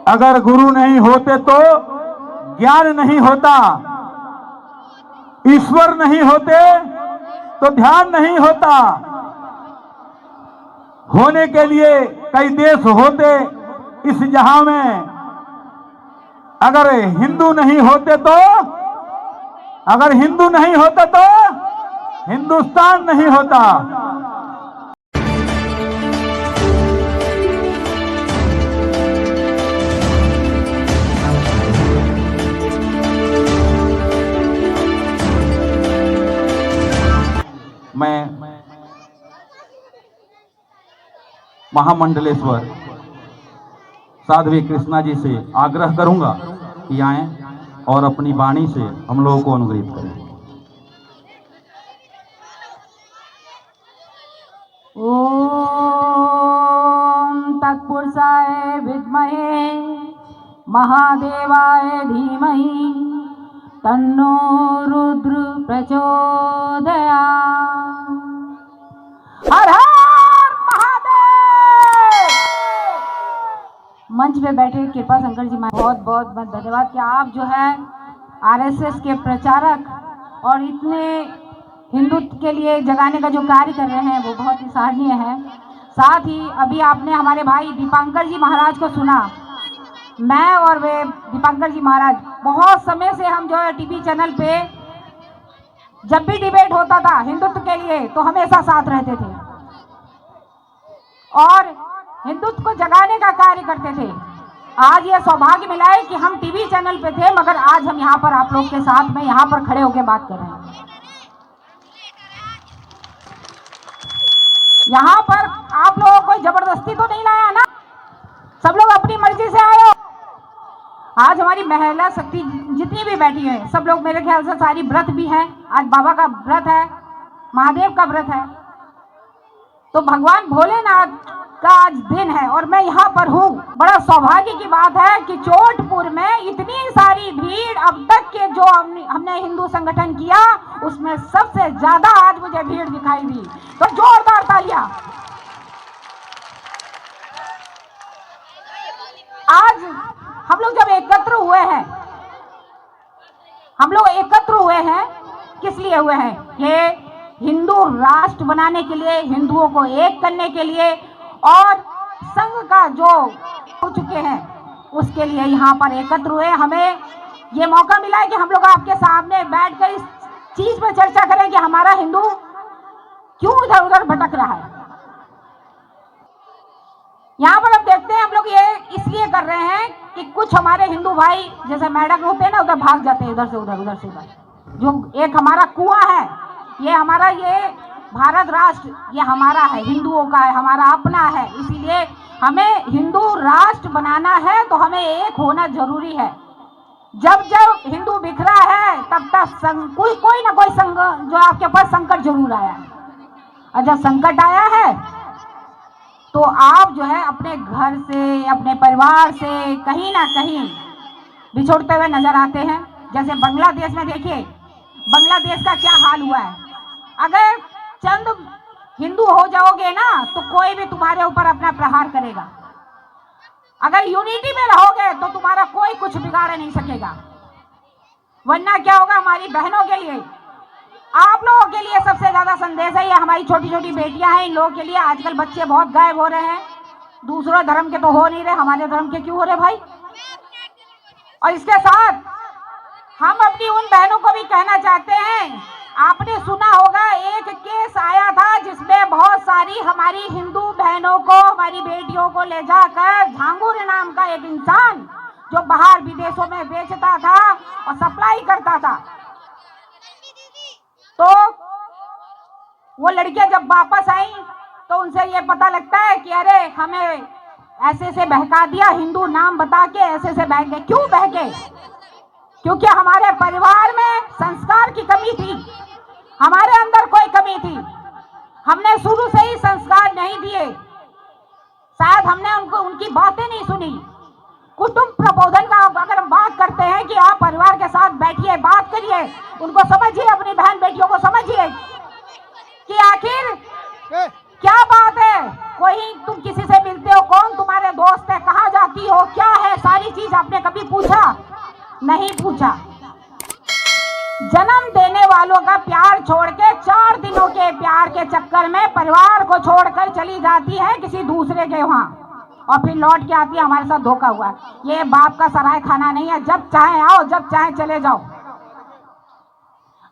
अगर गुरु नहीं होते तो ज्ञान नहीं होता, ईश्वर नहीं होते तो ध्यान नहीं होता। होने के लिए कई देश होते इस जहां में, अगर हिंदू नहीं होते तो, अगर हिंदू नहीं होते तो हिंदुस्तान नहीं होता। मैं महामंडलेश्वर साध्वी कृष्णा जी से आग्रह करूंगा कि आए और अपनी वाणी से हम लोगों को अनुग्रहित करें। ओम तत्पुरुषाय विद्महे महादेवाय धीमहि तन्नो रुद्र प्रचोदयात्। हर हर महादेव। मंच पे बैठे कृपा शंकर जी बहुत बहुत धन्यवाद कि आप जो है आरएसएस के प्रचारक और इतने हिंदुत्व के लिए जगाने का जो कार्य कर रहे हैं वो बहुत ही सराहनीय है। साथ ही अभी आपने हमारे भाई दीपांकर जी महाराज को सुना। मैं और वे दीपांकर जी महाराज बहुत समय से हम जो है टीवी चैनल पे जब भी डिबेट होता था हिंदुत्व के लिए तो हमेशा साथ रहते थे और हिंदुत्व को जगाने का कार्य करते थे। आज ये सौभाग्य मिला है कि हम टीवी चैनल पे थे, मगर आज हम यहाँ पर आप लोग के साथ में यहाँ पर खड़े होकर बात कर रहे हैं। यहाँ पर आप लोगों को जबरदस्ती तो नहीं लाया ना, सब लोग अपनी मर्जी से आए हो। आज हमारी महिला शक्ति जितनी भी बैठी है सब लोग मेरे ख्याल से सारी व्रत भी है। आज बाबा का व्रत है, महादेव का व्रत है, तो भगवान भोलेनाथ का आज दिन है और मैं यहाँ पर हूँ। बड़ा सौभाग्य की बात है कि चोटपुर में इतनी सारी भीड़, अब तक के जो हमने हिंदू संगठन किया उसमें सबसे ज्यादा आज मुझे भीड़ दिखाई दी, तो जोरदार तालियां। आज हम लोग जब एकत्र हुए हैं, हम लोग एकत्र हुए हैं किस लिए हुए हैं? ये हिंदू राष्ट्र बनाने के लिए, हिंदुओं को एक करने के लिए और संघ का जो हो चुके हैं उसके लिए यहाँ पर एकत्र हुए। हमें ये मौका मिला है कि हम लोग आपके सामने बैठकर इस चीज पर चर्चा करें कि हमारा हिंदू क्यों इधर उधर भटक रहा है। यहाँ पर हम देखते हैं हम लोग ये इसलिए कर रहे हैं कि कुछ हमारे हिंदू भाई जैसे मैडम होते हैं ना, उधर भाग जाते हैं, इधर से उधर, उधर से उधर। जो एक हमारा कुआं है, ये हमारा, ये भारत राष्ट्र ये हमारा है, हिंदुओं का है, हमारा अपना है। इसीलिए हमें हिंदू राष्ट्र बनाना है तो हमें एक होना जरूरी है। जब जब हिंदू बिखरा है तब तक कोई ना कोई संग जो आपके पास संकट जरूर आया है, और जब संकट आया है तो आप जो है अपने घर से, अपने परिवार से कहीं ना कहीं बिछोड़ते हुए नजर आते हैं। जैसे बांग्लादेश में देखिए, बांग्लादेश का क्या हाल हुआ है। अगर चंद हिंदू हो जाओगे ना तो कोई भी तुम्हारे ऊपर अपना प्रहार करेगा। अगर यूनिटी में रहोगे तो तुम्हारा कोई कुछ बिगाड़ नहीं सकेगा। वरना क्या होगा, हमारी बहनों के लिए, आप लोगों के लिए सबसे ज्यादा संदेश है, ये हमारी छोटी छोटी बेटियां हैं, इन लोगों के लिए। आजकल बच्चे बहुत गायब हो रहे हैं, दूसरों धर्म के तो हो नहीं रहे, हमारे धर्म के क्यों हो रहे भाई। और इसके साथ हम अपनी उन बहनों को भी कहना चाहते हैं, आपने सुना होगा एक केस आया था जिसमें बहुत सारी हमारी हिंदू बहनों को, हमारी बेटियों को ले जाकर झांगुर नाम का एक इंसान जो बाहर विदेशों में बेचता था और सप्लाई करता था, तो वो लड़कियां जब वापस आई तो उनसे ये पता लगता है कि अरे हमें ऐसे से बहका दिया, हिंदू नाम बता के ऐसे से बहक गए। क्यों बहके? क्योंकि हमारे परिवार में संस्कार की कमी थी, हमारे अंदर कोई कमी थी, हमने शुरू से ही संस्कार नहीं दिए, शायद हमने उनकी बातें नहीं सुनी। कुटुंब प्रबोधन का अगर हम बात करते हैं कि आप परिवार के साथ बैठिए, बात करिए, उनको समझिए, अपनी बहन बेटियों को समझिए कि आखिर क्या बात है? कोई तुम किसी से मिलते हो, कौन तुम्हारे दोस्त है, कहाँ जाती हो, क्या है, सारी चीज आपने कभी पूछा? नहीं पूछा। जन्म देने वालों का प्यार छोड़ के 4 दिनों के प्यार के चक्कर में परिवार को छोड़कर चली जाती है किसी दूसरे के वहां, और फिर लौट के आती है, हमारे साथ धोखा हुआ। ये बाप का सराय खाना नहीं है, जब चाहे आओ, जब चाहे चले जाओ।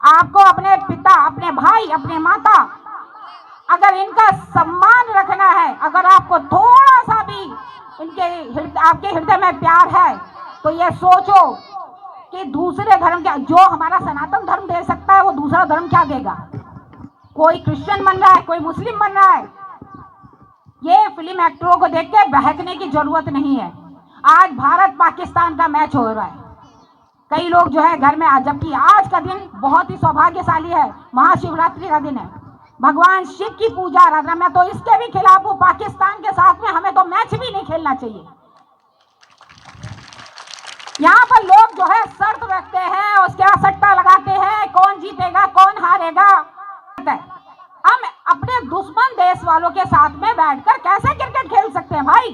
आपको अपने पिता, अपने भाई, अपने माता, अगर इनका सम्मान रखना है, अगर आपको थोड़ा सा भी आपके हृदय में प्यार है, तो ये सोचो कि दूसरे धर्म क्या, जो हमारा सनातन धर्म दे सकता है वो दूसरा धर्म क्या देगा? कोई क्रिश्चियन बन रहा है, कोई मुस्लिम बन रहा है। ये फिल्म एक्टरों को देख के बहकने की जरूरत नहीं है। आज भारत पाकिस्तान का मैच हो रहा है, कई लोग जो है घर में जबकि आज का दिन बहुत ही सौभाग्यशाली है, महाशिवरात्रि का दिन है, भगवान शिव की पूजा आराधना। मैं तो इसके भी खिलाफ हूँ, पाकिस्तान के साथ में हमें तो मैच भी नहीं खेलना चाहिए। यहाँ पर लोग जो है शर्त रखते हैं, उसके बाद सट्टा लगाते हैं, कौन जीतेगा कौन हारेगा। हम अपने दुश्मन देश वालों के साथ में बैठकर कैसे क्रिकेट खेल सकते हैं भाई?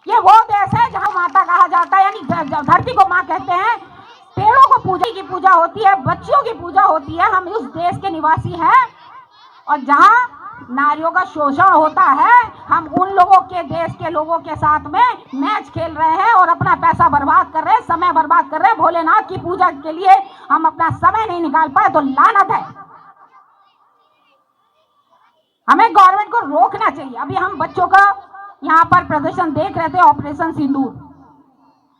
ये वो देश है जहाँ माता कहा जाता है, यानी धरती को माँ कहते हैं, पेड़ों को पूजा की पूजा होती है, बच्चियों की पूजा होती है। हम उस देश के निवासी हैं, और जहाँ नारियों का शोषण होता है, हम उन लोगों के देश के लोगों के साथ में मैच खेल रहे हैं और अपना पैसा बर्बाद कर रहे हैं, समय बर्बाद कर रहे हैं। भोलेनाथ की पूजा के लिए हम अपना समय नहीं निकाल पाए तो लानत है। हमें गवर्नमेंट को रोकना चाहिए। अभी हम बच्चों का यहाँ पर प्रदर्शन देख रहे थे, ऑपरेशन सिंदूर।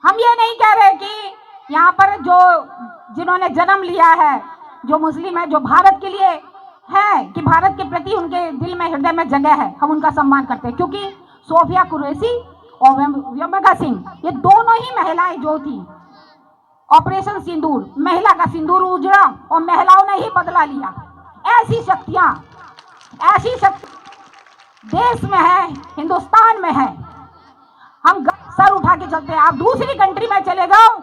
हम ये नहीं कह रहे कि यहाँ पर जो जिन्होंने जन्म लिया है, जो मुस्लिम है, जो भारत के लिए है, कि भारत के प्रति उनके दिल में, हृदय में जगह है, हम उनका सम्मान करते हैं। क्योंकि सोफिया कुरैशी और व्योमिका सिंह, ये दोनों ही महिलाएं जो थी, ऑपरेशन सिंदूर, महिला का सिंदूर उजड़ा और महिलाओं ने ही बदला लिया। ऐसी शक्तियां, ऐसी शक्ति देश में है, हिंदुस्तान में है। हम सर उठा के चलते हैं। आप दूसरी कंट्री में चले जाओ,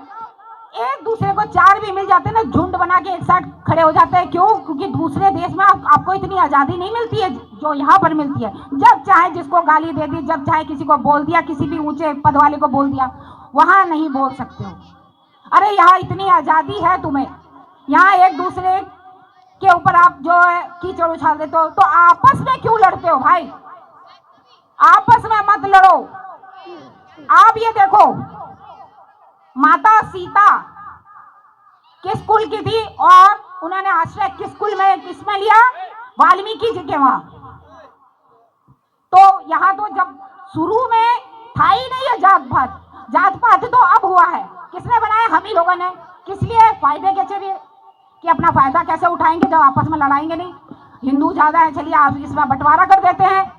एक दूसरे को 4 भी मिल जाते हैं ना, झुंड बना के एक साथ खड़े हो जाते हैं। क्यों? क्योंकि दूसरे देश में आपको इतनी आज़ादी नहीं मिलती है जो यहाँ पर मिलती है। जब चाहे जिसको गाली दे दी, जब चाहे किसी को बोल दिया, किसी भी ऊंचे पद वाले को बोल दिया, वहाँ नहीं बोल सकते हो। अरे यहाँ इतनी आज़ादी है तुम्हें, यहाँ एक दूसरे के ऊपर आप जो है कीचड़ उछाल देते हो, तो आपस में क्यों लड़ते हो भाई? आपस में मत लड़ो। आप ये देखो, माता सीता किस कुल की थी और उन्होंने आश्रय किस कुल में, किसमें लिया? वाल्मीकि जी के वहां। तो यहाँ तो जब शुरू में था ही नहीं है जात पात, जात पात तो अब हुआ है। किसने बनाया? हम ही लोगों ने। किस लिए? फायदे के चलिए, कि अपना फायदा कैसे उठाएंगे जब आपस में लड़ाएंगे नहीं। हिंदू ज्यादा है, चलिए आप इसमें बंटवारा कर देते हैं।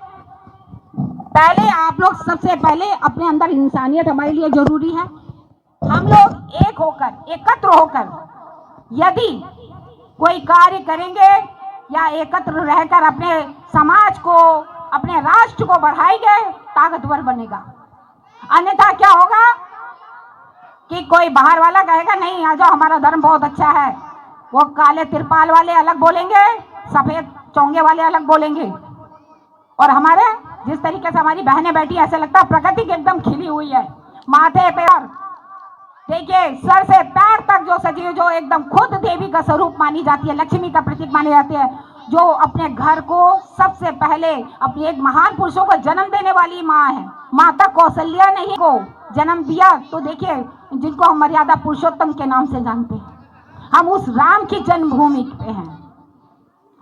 पहले आप लोग सबसे पहले अपने अंदर इंसानियत हमारे लिए जरूरी है। हम लोग एक होकर, एकत्र होकर यदि कोई कार्य करेंगे या एकत्र रहकर अपने समाज को, अपने राष्ट्र को बढ़ाएंगे, ताकतवर बनेगा। अन्यथा क्या होगा कि कोई बाहर वाला कहेगा नहीं आ जाओ, हमारा धर्म बहुत अच्छा है। वो काले तिरपाल वाले अलग बोलेंगे, सफेद चोंगे वाले अलग बोलेंगे। और हमारे जिस तरीके से हमारी बहनें बैठी, ऐसे लगता है प्रकृति एकदम खिली हुई है। माथे पे और देखिए सर से पैर तक जो सजी, जो एकदम खुद देवी का स्वरूप मानी जाती है, लक्ष्मी का प्रतीक मानी जाती है, जो अपने घर को सबसे पहले अपने एक महान पुरुषों को जन्म देने वाली माँ है। माता कौशल्या ने ही को जन्म दिया। तो देखिए, जिनको हम मर्यादा पुरुषोत्तम के नाम से जानते हैं, हम उस राम की जन्मभूमि पे हैं।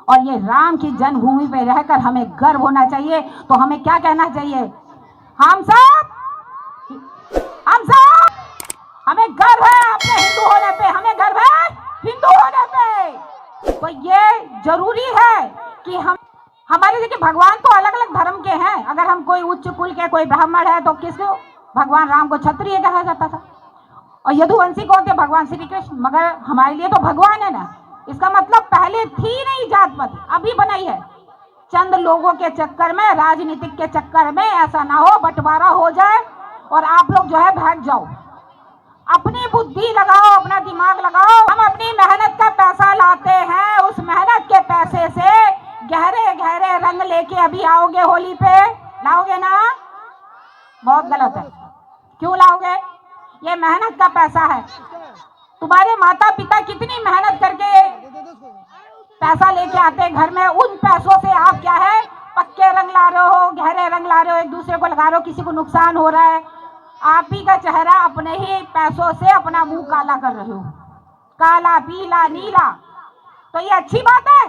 और ये राम की जन्मभूमि पे रहकर हमें गर्व होना चाहिए। तो हमें क्या कहना चाहिए? हम सब हमें गर्व है अपने हिंदू होने पे, हमें गर्व है हिंदू होने पे। तो ये जरूरी है कि हम, हमारे देखिए भगवान तो अलग अलग धर्म के हैं। अगर हम कोई उच्च कुल के, कोई ब्राह्मण है, तो किसको? भगवान राम को क्षत्रिय कहा जाता था, और यदुवंशी कौन थे? भगवान श्री कृष्ण। मगर हमारे लिए तो भगवान है ना। इसका मतलब पहले थी नहीं जात पात, अभी बनाई है। चंद लोगों के चक्कर में, राजनीतिक के चक्कर में ऐसा ना हो बंटवारा हो जाए और आप लोग जो है भाग जाओ। अपनी बुद्धि लगाओ, अपना दिमाग लगाओ। हम अपनी मेहनत का पैसा लाते हैं, उस मेहनत के पैसे से गहरे गहरे रंग लेके अभी आओगे होली पे, लाओगे ना? बहुत गलत है। क्यों लाओगे? ये मेहनत का पैसा है। तुम्हारे माता पिता कितनी मेहनत करके पैसा लेके आते हैं घर में, उन पैसों से आप क्या है पक्के रंग ला रहे हो, गहरे रंग ला रहे हो, एक दूसरे को लगा रहे हो, किसी को नुकसान हो रहा है। आप ही का चेहरा अपने ही पैसों से अपना मुंह काला कर रहे हो, काला पीला नीला। तो ये अच्छी बात है?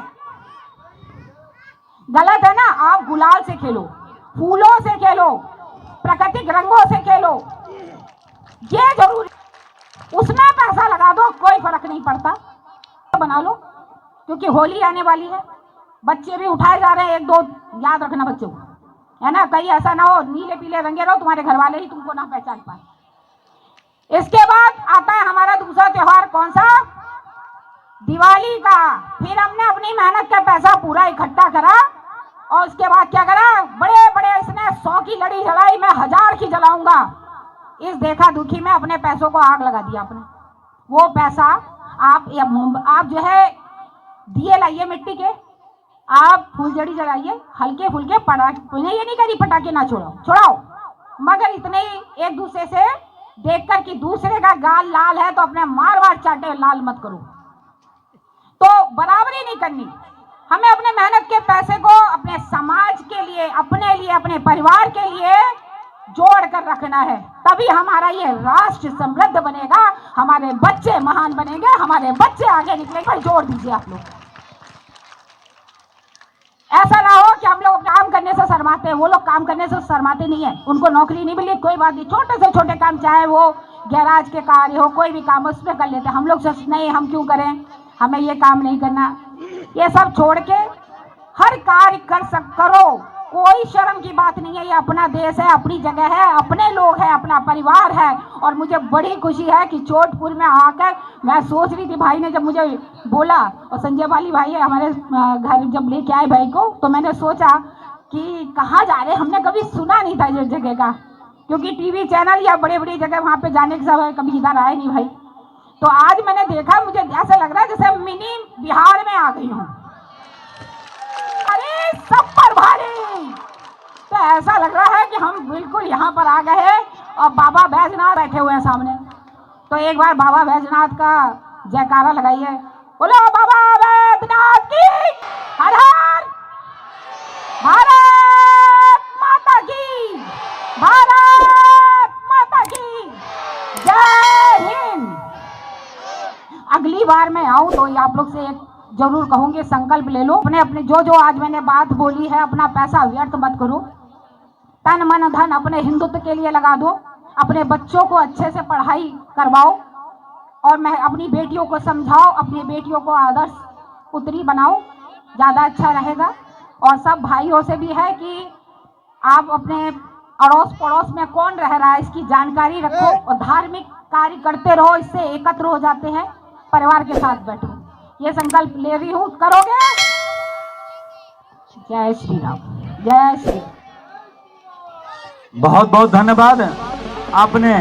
गलत है ना। आप गुलाल से खेलो, फूलों से खेलो, प्राकृतिक रंगों से खेलो, ये जरूरी। उसमें पैसा लगा दो, कोई फर्क नहीं पड़ता, बना लो, क्योंकि होली आने वाली है। बच्चे भी उठाए जा रहे हैं, एक दो याद रखना बच्चों, है ना, कहीं ऐसा ना हो नीले पीले रंगे रहो, तुम्हारे घर वाले ही तुमको ना पहचान पाए। इसके बाद आता है हमारा दूसरा त्योहार, कौन सा? दिवाली का। फिर हमने अपनी मेहनत का पैसा पूरा इकट्ठा करा और उसके बाद क्या करा, बड़े बड़े इसने 100 की लड़ी जलाई, मैं 1000 की जलाऊंगा। इस देखा दुखी में अपने पैसों को आग लगा दिया अपने। वो पैसा आप जो है दिए लाइए मिट्टी के, आप फुलझड़ी जलाइए, हल्के फुल्के पटाखे, ये नहीं करी पटाखे ना छोड़ाओ, मगर इतने ही एक दूसरे से देखकर कि दूसरे का गाल लाल है तो अपने मार मार चाटे, लाल मत करो। तो बराबरी नहीं करनी। हमें अपने मेहनत के पैसे को अपने समाज के लिए, अपने लिए, अपने परिवार के लिए जोड़ कर रखना है, तभी हमारा ये राष्ट्र समृद्ध बनेगा, हमारे बच्चे महान बनेंगे, हमारे बच्चे आगे निकलेंगे। जोड़ दीजिए आप लोग। ऐसा ना हो कि हम लोग काम करने से शर्माते हैं। वो लोग काम करने से शर्माते नहीं है, उनको नौकरी नहीं मिली, कोई बात नहीं, छोटे से छोटे काम, चाहे वो गैराज के कार्य हो, कोई भी काम उसमें कर लेते हैं। हम लोग सोचते नहीं, हम क्यों करें, हमें ये काम नहीं करना। ये सब छोड़ के हर कार्य करो, कोई शर्म की बात नहीं है। ये अपना देश है, अपनी जगह है, अपने लोग हैं, अपना परिवार है। और मुझे बड़ी खुशी है कि चोटपुर में आकर मैं सोच रही थी, भाई ने जब मुझे बोला, और संजय वाली भाई है हमारे घर जब लेके आए भाई को, तो मैंने सोचा कि कहाँ जा रहे, हमने कभी सुना नहीं था इस जगह का, क्योंकि टीवी चैनल या बड़ी बड़ी जगह वहाँ पे जाने के समय कभी इधर आए नहीं भाई। तो आज मैंने देखा, मुझे ऐसा लग रहा है जैसे मिनी बिहार में आ गई हूँ। अरे सब पर भारी, तो ऐसा लग रहा है कि हम बिल्कुल यहाँ पर आ गए हैं और बाबा बैजनाथ बैठे हुए हैं सामने। तो एक बार बाबा बैजनाथ का जयकारा लगाइए, बोलो बाबा बैजनाथ की हर हर, भारत माता की, भारत माता की जय हिंद। अगली बार मैं आऊं तो आप लोग से एक जरूर कहूंगी, संकल्प ले लो, अपने अपने जो आज मैंने बात बोली है, अपना पैसा व्यर्थ मत करो, तन मन धन अपने हिंदुत्व के लिए लगा दो, अपने बच्चों को अच्छे से पढ़ाई करवाओ, और मैं अपनी बेटियों को समझाओ, अपनी बेटियों को आदर्श पुत्री बनाओ, ज़्यादा अच्छा रहेगा। और सब भाइयों से भी है कि आप अपने अड़ोस पड़ोस में कौन रह रहा है इसकी जानकारी रखो, और धार्मिक कार्य करते रहो, इससे एकत्र हो जाते हैं, परिवार के साथ बैठो। ये संकल्प ले रही हूँ, करोगे? जय श्री राम, जय श्री। बहुत बहुत धन्यवाद, आपने